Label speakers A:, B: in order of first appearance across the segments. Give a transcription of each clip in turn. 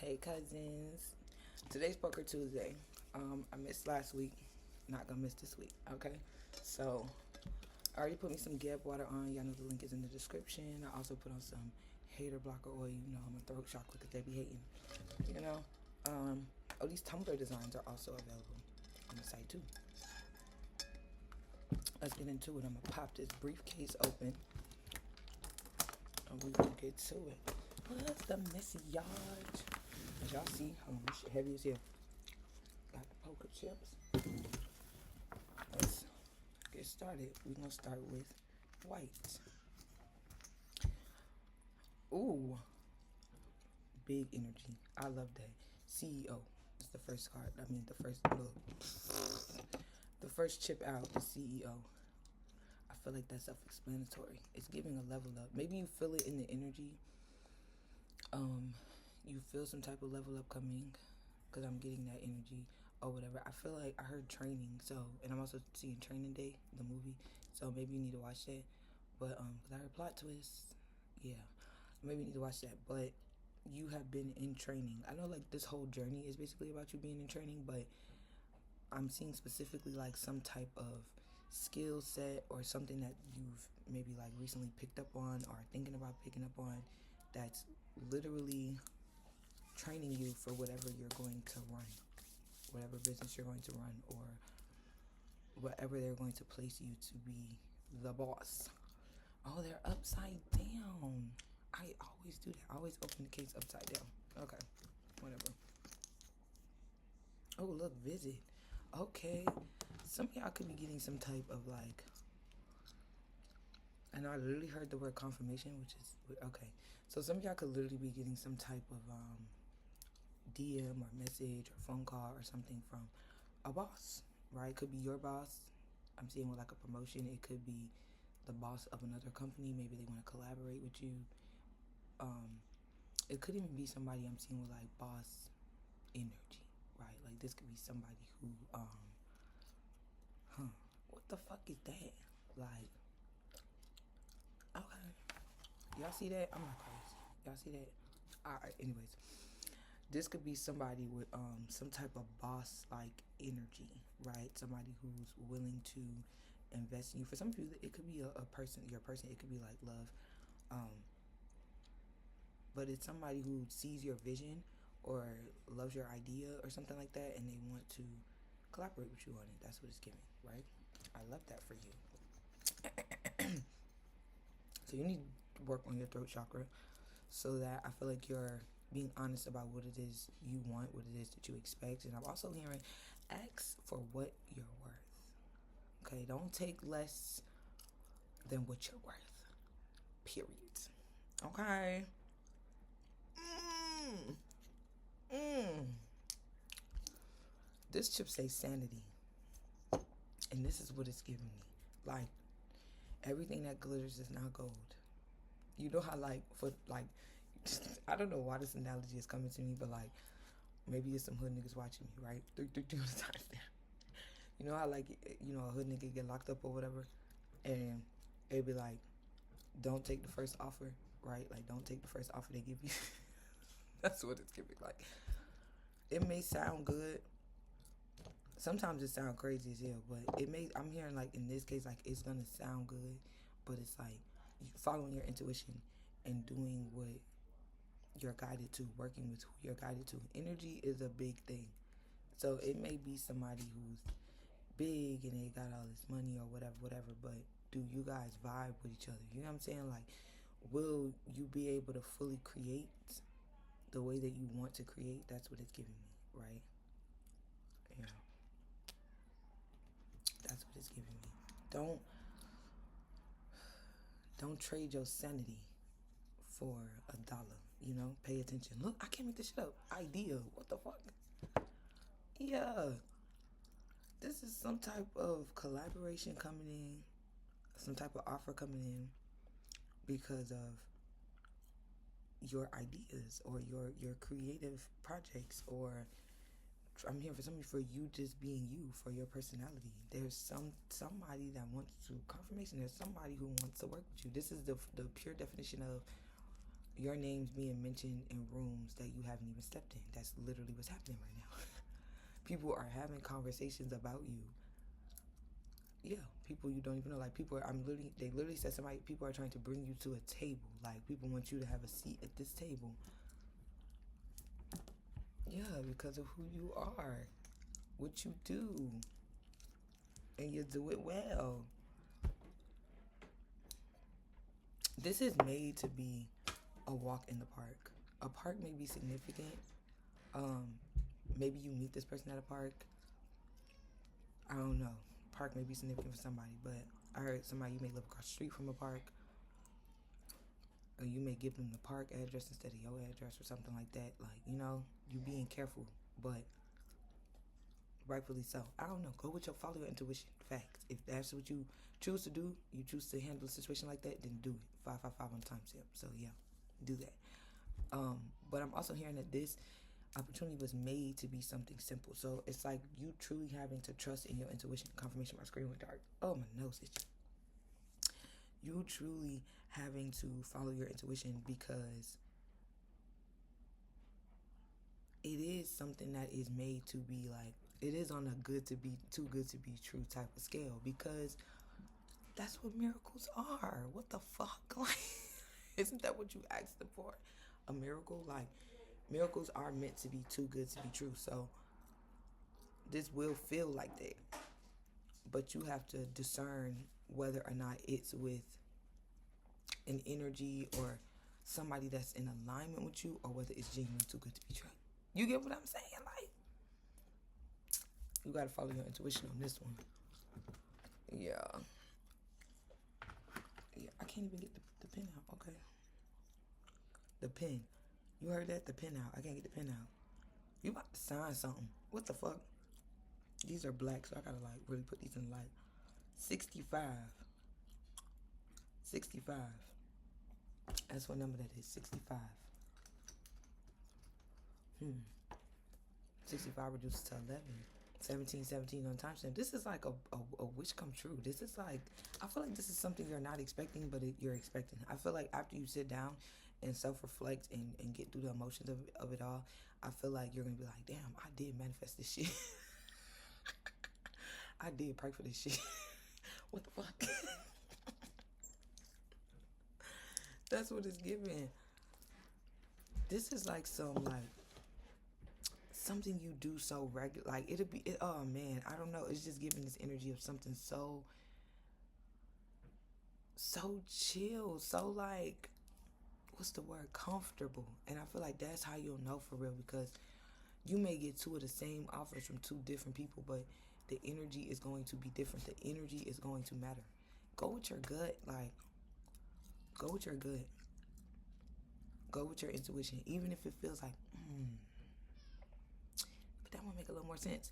A: Hey cousins, today's Poker Tuesday. I missed last week, not gonna miss this week. Okay, so I already put me some Geb water on. Y'all know the link is in the description. I also put on some hater blocker oil. You know I'm a throat chakra because they be hating. You know, these tumbler designs are also available on the site too. Let's get into it. I'm gonna pop this briefcase open and we gonna get to it. What's the messy yard? As y'all see, this shit heavy as hell. Got the poker chips. Let's get started. We're gonna start with white. Ooh, big energy. I love that. CEO. It's the first card. I mean, the first chip out. The CEO. I feel like that's self-explanatory. It's giving a level up. Maybe you feel it in the energy. You feel some type of level up coming, because I'm getting that energy or whatever. I feel like I heard training, so, and I'm also seeing Training Day, the movie, so maybe you need to watch that. But because I heard plot twist, yeah, maybe you need to watch that. But you have been in training. I know like this whole journey is basically about you being in training, but I'm seeing specifically like some type of skill set or something that you've maybe like recently picked up on or thinking about picking up on, that's literally training you for whatever you're going to run, whatever business you're going to run, or whatever they're going to place you to be the boss. Oh, they're upside down. I always do that. I always open the case upside down. Okay, whatever. Oh, look, visit. Okay, some of y'all could be getting some type of like, I know I literally heard the word confirmation, which is okay. So some of y'all could literally be getting some type of DM or message or phone call or something from a boss, right? It could be your boss. I'm seeing with like a promotion. It could be the boss of another company. Maybe they want to collaborate with you. It could even be somebody I'm seeing with like boss energy, right? Like this could be somebody who, what the fuck is that? Like, okay. Y'all see that? I'm not crazy. Y'all see that? Alright, anyways. This could be somebody with some type of boss like energy, right? Somebody who's willing to invest in you. For some of you, it could be a person, your person, it could be like love. But it's somebody who sees your vision or loves your idea or something like that, and they want to collaborate with you on it. That's what it's giving, right? I love that for you. So you need to work on your throat chakra so that I feel like you're being honest about what it is you want, what it is that you expect. And I'm also hearing, ask for what you're worth. Okay, don't take less than what you're worth. Period. Okay. This chip says sanity. And this is what it's giving me. Like, everything that glitters is not gold. You know how like, for like, I don't know why this analogy is coming to me, but like, maybe it's some hood niggas watching me, right? 3 times down. You know how like, you know, a hood nigga get locked up or whatever, and they be like, don't take the first offer, right? Like, don't take the first offer they give you. That's what it's giving. Like, it may sound good. Sometimes it sounds crazy as hell, but it may. I'm hearing like in this case, like it's gonna sound good, but it's like following your intuition and doing what you're guided to, working with who you're guided to. Energy is a big thing. So it may be somebody who's big and they got all this money or whatever, but do you guys vibe with each other? You know what I'm saying? Like, will you be able to fully create the way that you want to create? That's what it's giving me, right? Yeah. That's what it's giving me. Don't trade your sanity for $1. You know, pay attention. Look, I can't make this shit up. Idea. What the fuck? Yeah. This is some type of collaboration coming in, some type of offer coming in because of your ideas or your creative projects, or I'm here for somebody, for you just being you, for your personality. There's somebody that wants to confirmation. There's somebody who wants to work with you. This is the pure definition of your name's being mentioned in rooms that you haven't even stepped in. That's literally what's happening right now. People are having conversations about you. Yeah, people you don't even know. Like, they literally said people are trying to bring you to a table. Like, people want you to have a seat at this table. Yeah, because of who you are, what you do, and you do it well. This is made to be a walk in the park. A park may be significant. Maybe you meet this person at a park. I don't know. Park may be significant for somebody, but I heard somebody, you may live across the street from a park, or you may give them the park address instead of your address or something like that. Like, you being careful, but rightfully so. I don't know. Follow your intuition. Facts. If that's what you choose to do, you choose to handle a situation like that, then do it. 555 on timestamp. So yeah, do that. But I'm also hearing that this opportunity was made to be something simple. So it's like you truly having to trust in your intuition. Confirmation, my screen went dark. Oh, my nose itchy. You truly having to follow your intuition because it is something that is made to be like, it is on a too good to be true type of scale, because that's what miracles are. What the fuck? Like, isn't that what you asked them for? A miracle? Like, miracles are meant to be too good to be true. So this will feel like that, but you have to discern whether or not it's with an energy or somebody that's in alignment with you, or whether it's genuinely too good to be true. You get what I'm saying? Like, you gotta follow your intuition on this one. Yeah, I can't even get the pen out. Okay, the pen. You heard that? The pen out. I can't get the pen out. You about to sign something? What the fuck? These are black, so I gotta like really put these in the light. 65. That's what number that is. 65. 65 reduces to 11. 17 on timestamp. This is like a wish come true. This is like, I feel like this is something you're not expecting, but you're expecting. I feel like after you sit down and self-reflect and get through the emotions of it all, I feel like you're gonna be like, damn, I did manifest this shit. I did pray for this shit. What the fuck? That's what it's giving. This is like something you do so regular. Like, oh man, I don't know. It's just giving this energy of something so chill, so like, what's the word? Comfortable. And I feel like that's how you'll know for real, because you may get two of the same offers from two different people, but the energy is going to be different. The energy is going to matter. Go with your gut. Like, go with your gut. Go with your intuition. Even if it feels like, but that would make a little more sense.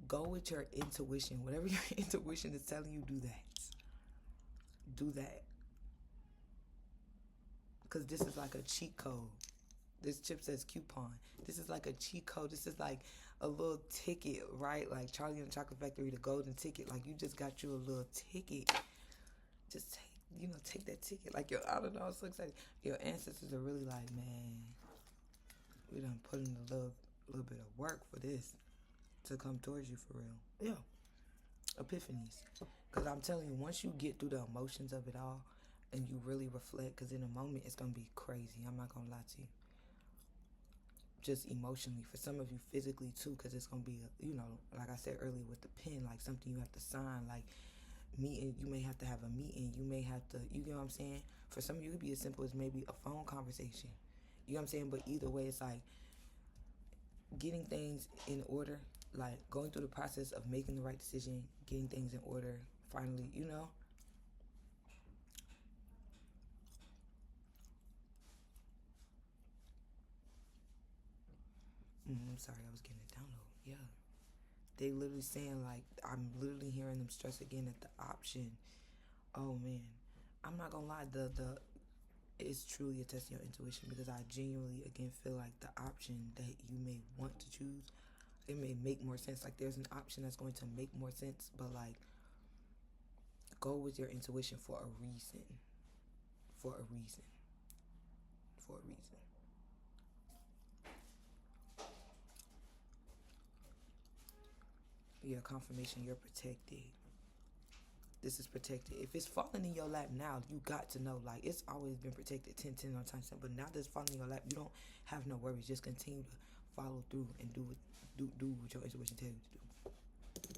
A: Go with your intuition. Whatever your intuition is telling you, do that. Do that. Because this is like a cheat code. This chip says coupon. This is like a cheat code. This is like a little ticket, right? Like Charlie and the Chocolate Factory, the golden ticket. Like, you just got you a little ticket. Just take that ticket. Like, I don't know, I'm so excited. Your ancestors are really like, man, we done put in a little bit of work for this to come towards you for real. Yeah. Epiphanies. Because I'm telling you, once you get through the emotions of it all and you really reflect, because in a moment it's going to be crazy. I'm not going to lie to you. Just emotionally. For some of you, physically too, because it's going to be, like I said earlier with the pen, like something you have to sign, like meeting. You may have to have a meeting. You may have to, you know what I'm saying? For some of you, it could be as simple as maybe a phone conversation. You know what I'm saying? But either way, it's like getting things in order, like going through the process of making the right decision, getting things in order, finally, I'm sorry, I was getting a download. Yeah. They literally saying, like, I'm literally hearing them stress again at the option. Oh man. I'm not gonna lie, it's truly a test of your intuition, because I genuinely again feel like the option that you may want to choose, it may make more sense. Like, there's an option that's going to make more sense, but like, go with your intuition for a reason. For a reason. for a reason. Yeah, confirmation, you're protected. This is protected. If it's falling in your lap now, you got to know, like, it's always been protected 10 on time. But now that it's falling in your lap, you don't have no worries. Just continue to follow through and do what your intuition tells you to do.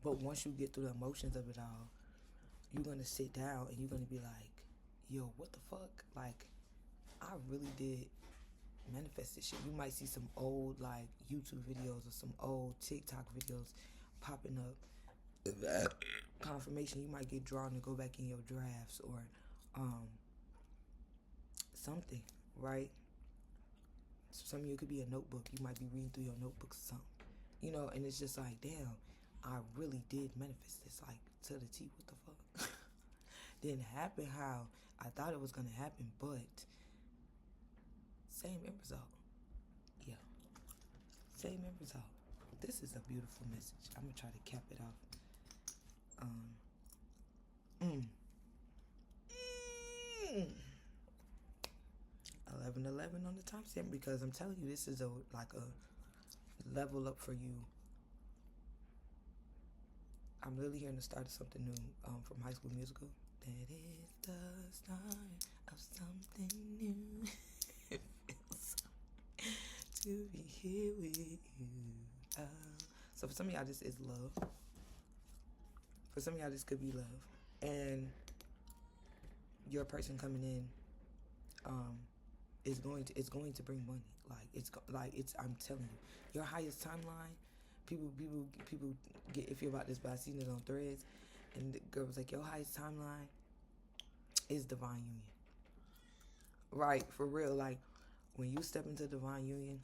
A: But once you get through the emotions of it all, you're going to sit down and you're going to be like, yo, what the fuck? Like, I really did manifest this shit. You might see some old, like, YouTube videos or some old TikTok videos popping up. Confirmation, you might get drawn to go back in your drafts or something, right? So some of you, it could be a notebook. You might be reading through your notebooks or something. You know, and it's just like, damn, I really did manifest this, like, to the T. What the fuck? Didn't happen how I thought it was going to happen, but same end result. Yeah. Same end result. This is a beautiful message. I'm going to try to cap it off. 11:11 on the timestamp, because I'm telling you, this is like a level up for you. I'm really hearing the start of something new from High School Musical. That is the start of something new. It feels to be here with you. So for some of y'all, this is love. For some of y'all, this could be love. And your person coming in is going to bring money. I'm telling you, your highest timeline. People get iffy about this, but I seen it on Threads, and the girl was like, your highest timeline is divine union. Right, for real. Like, when you step into divine union,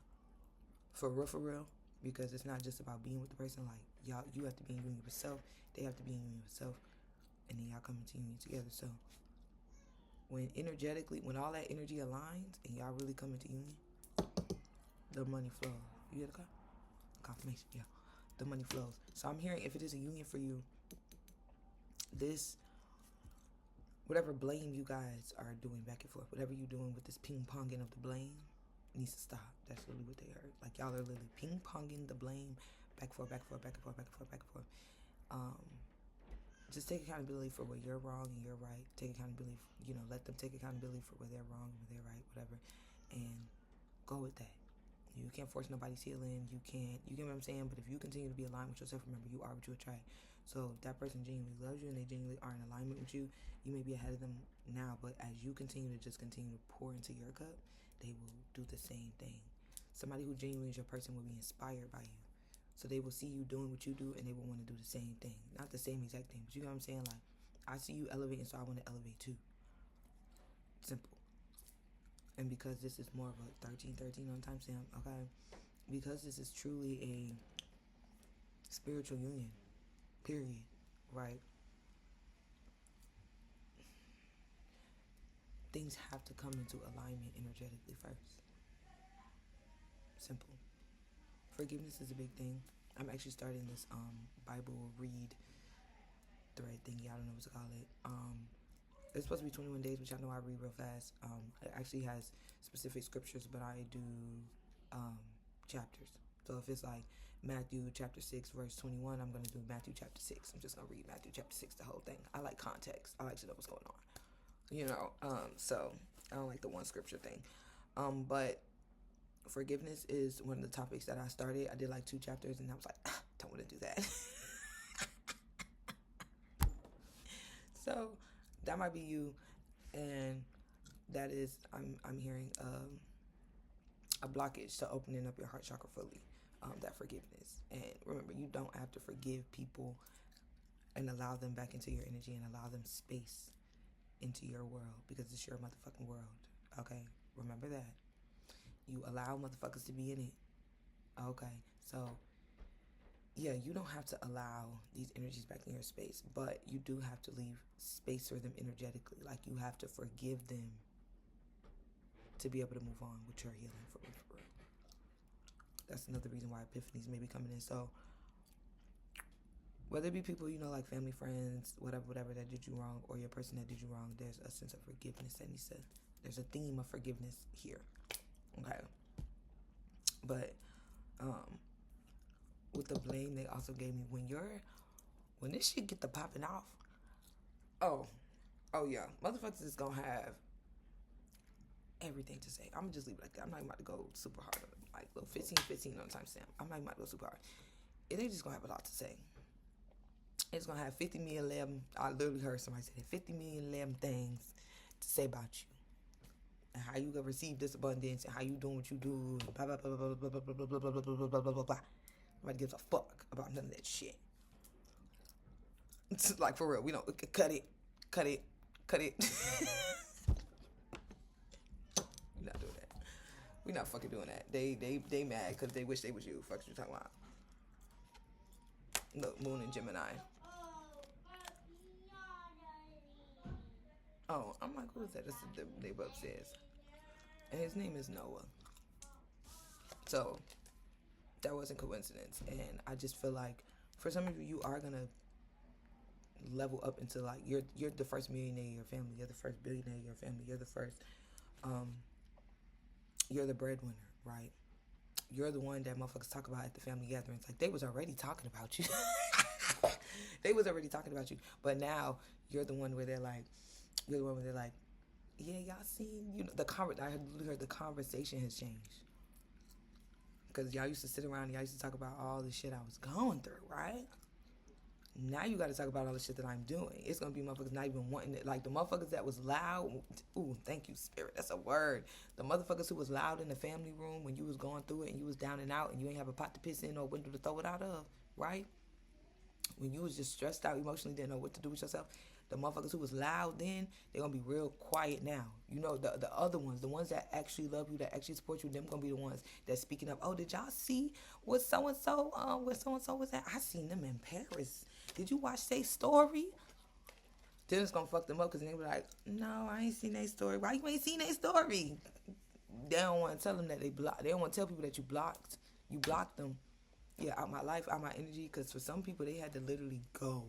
A: for real, because it's not just about being with the person. Like, y'all, you have to be in union with self. They have to be in union with self, and then y'all come into union together. So when energetically, when all that energy aligns and y'all really come into union, the money flows. You hear the call? Confirmation, yeah. The money flows. So I'm hearing, if it is a union for you, this, whatever blame you guys are doing back and forth, whatever you're doing with this ping-ponging of the blame, needs to stop. That's really what they heard. Like, y'all are literally ping-ponging the blame back and forth. Just take accountability for where you're wrong and you're right. Take accountability, let them take accountability for where they're wrong and where they're right, whatever, and go with that. You can't force nobody's healing. You get what I'm saying? But if you continue to be aligned with yourself, remember, you are what you attract. So if that person genuinely loves you and they genuinely are in alignment with you, you may be ahead of them now, but as you continue to pour into your cup, they will do the same thing. Somebody who genuinely is your person will be inspired by you. So they will see you doing what you do and they will want to do the same thing. Not the same exact thing, but you know what I'm saying? Like, I see you elevating, so I want to elevate too. Simple. And because this is more of a 13 on timestamp, okay? Because this is truly a spiritual union, period, right? Things have to come into alignment energetically first. Simple. Forgiveness is a big thing. I'm actually starting this Bible read thread thingy. I don't know what to call it. It's supposed to be 21 days, which I know I read real fast. It actually has specific scriptures, but I do chapters. So if it's like Matthew chapter 6 verse 21, I'm going to do Matthew chapter 6. I'm just going to read Matthew chapter 6, the whole thing. I like context. I like to know what's going on. So I don't like the one scripture thing. But forgiveness is one of the topics that I started. I did like 2 chapters and I was like, don't want to do that. So that might be you, and that is, I'm hearing a blockage to opening up your heart chakra fully. That forgiveness. And remember, you don't have to forgive people and allow them back into your energy and allow them space into your world, because it's your motherfucking world. Okay, remember that. You allow motherfuckers to be in it. Okay, so yeah, you don't have to allow these energies back in your space, but you do have to leave space for them energetically. Like, you have to forgive them to be able to move on with your healing for real. That's another reason why epiphanies may be coming in. So whether it be people, like family, friends, whatever that did you wrong, or your person that did you wrong, there's a sense of forgiveness that There's a theme of forgiveness here. Okay. But with the blame they also gave me, when this shit get to popping off, oh yeah, motherfuckers is gonna have everything to say. I'm gonna just leave it like that. I'm not even about to go super hard on it. Like little 15 on timestamp. I'm not even about to go super hard. They just gonna have a lot to say. It's gonna have 50 million lamb. I literally heard somebody say that 50 million lamb things to say about you and how you gonna receive this abundance and how you doing what you do. Blah blah blah blah blah blah blah blah blah blah blah blah blah blah blah. Nobody gives a fuck about none of that shit. It's like for real. We don't cut it. We're not doing that. We're not fucking doing that. They mad because they wish they was you. Fuck you talking about. Look, Moon and Gemini. Oh, I'm like, who is that? This is the neighbor upstairs. And his name is Noah. So, that wasn't coincidence. And I just feel like, for some of you, you are going to level up into, like, you're the first millionaire in your family. You're the first billionaire in your family. You're the first, you're the breadwinner, right? You're the one that motherfuckers talk about at the family gatherings. Like, they was already talking about you. They was already talking about you. But now, you're the one where they're like, yeah, y'all seen, I heard the conversation has changed. Because y'all used to sit around and y'all used to talk about all the shit I was going through, right? Now you got to talk about all the shit that I'm doing. It's going to be motherfuckers not even wanting it. Like the motherfuckers that was loud. Ooh, thank you, Spirit. That's a word. The motherfuckers who was loud in the family room when you was going through it and you was down and out and you ain't have a pot to piss in or a window to throw it out of, right? When you was just stressed out emotionally, didn't know what to do with yourself. The motherfuckers who was loud then, they're going to be real quiet now. You know, the other ones, the ones that actually love you, that actually support you, them going to be the ones that's speaking up. Oh, did y'all see what so-and-so, where so-and-so was at? I seen them in Paris. Did you watch their story? Then it's going to fuck them up because they be like, no, I ain't seen their story. Why you ain't seen their story? They don't want to tell them that they blocked. They don't want to tell people that you blocked. You blocked them. Yeah, out my life, out my energy. Because for some people, they had to literally go.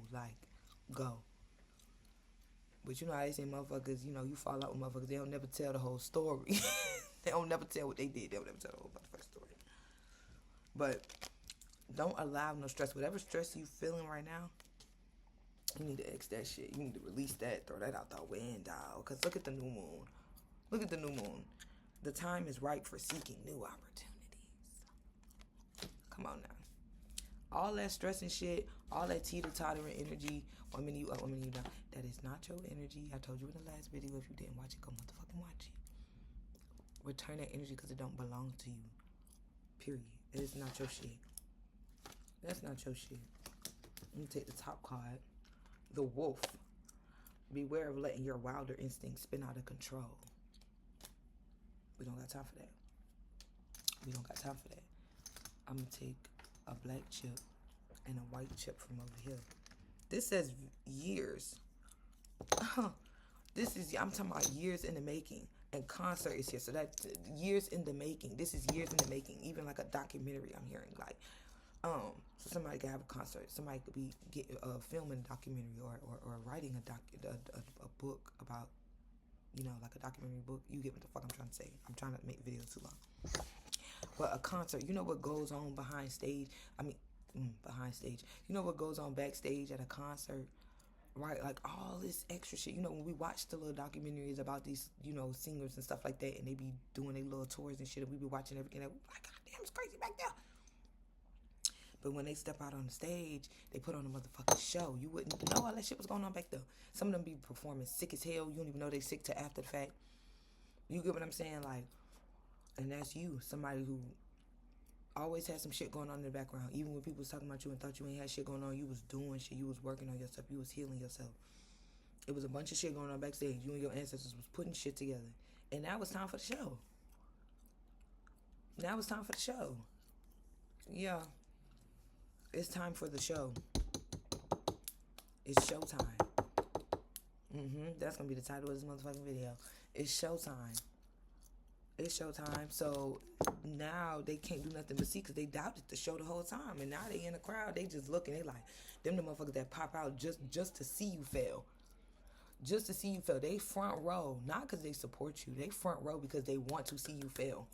A: But you know how they say motherfuckers, you know, you fall out with motherfuckers, they don't never tell the whole story. They don't never tell what they did. They don't never tell the whole motherfucking story. But don't allow no stress. Whatever stress you feeling right now, you need to X that shit. You need to release that. Throw that out the window. Because look at the new moon. Look at the new moon. The time is ripe for seeking new opportunities. Come on now. All that stress and shit, all that teeter-tottering energy, one minute you up, one minute you down, that is not your energy. I told you in the last video, if you didn't watch it, go motherfucking watch it. Return that energy because it don't belong to you. Period. It is not your shit. That's not your shit. Let me take the top card. The Wolf. Beware of letting your wilder instincts spin out of control. We don't got time for that. I'm going to take a black chip and a white chip from over here. This says years. I'm talking about years in the making. And concert is here. So that years in the making. This is years in the making. Even like a documentary I'm hearing. Like, so somebody could have a concert. Somebody could be filming a documentary or writing a book about, you know, like a documentary book. You get what the fuck I'm trying to say. I'm trying to make videos too long. But a concert, you know what goes on behind stage? You know what goes on backstage at a concert? Right? Like all this extra shit. You know, when we watch the little documentaries about these, you know, singers and stuff like that, and they be doing their little tours and shit, and we be watching everything. Like, God damn, it's crazy back there. But when they step out on the stage, they put on a motherfucking show. You wouldn't know all that shit was going on back there. Some of them be performing sick as hell. You don't even know they sick till after the fact. You get what I'm saying? Like, and that's you, somebody who always had some shit going on in the background. Even when people was talking about you and thought you ain't had shit going on, you was doing shit. You was working on yourself. You was healing yourself. It was a bunch of shit going on backstage. You and your ancestors was putting shit together. And now it's time for the show. Yeah. It's time for the show. It's showtime. That's going to be the title of this motherfucking video. It's showtime. So now they can't do nothing but see because they doubted the show the whole time. And now they in the crowd. They just looking. They like, them the motherfuckers that pop out just to see you fail. just to see you fail. They front row, not because they support you. They front row because they want to see you fail.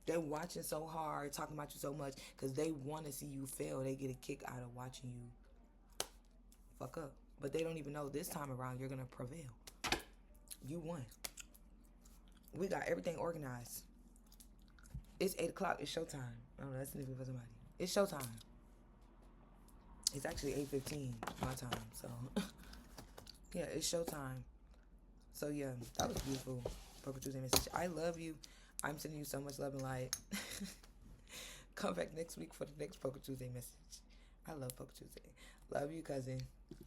A: They're watching so hard, talking about you so much because they want to see you fail. They get a kick out of watching you fuck up. But they don't even know this time around you're going to prevail. You won. We got everything organized. It's 8 o'clock. It's showtime. I don't know. That's significant for somebody. It's showtime. It's actually 8:15 my time. So, yeah, it's showtime. So, yeah, that was beautiful. Poker Tuesday message. I love you. I'm sending you so much love and light. Come back next week for the next Poker Tuesday message. I love Poker Tuesday. Love you, cousin.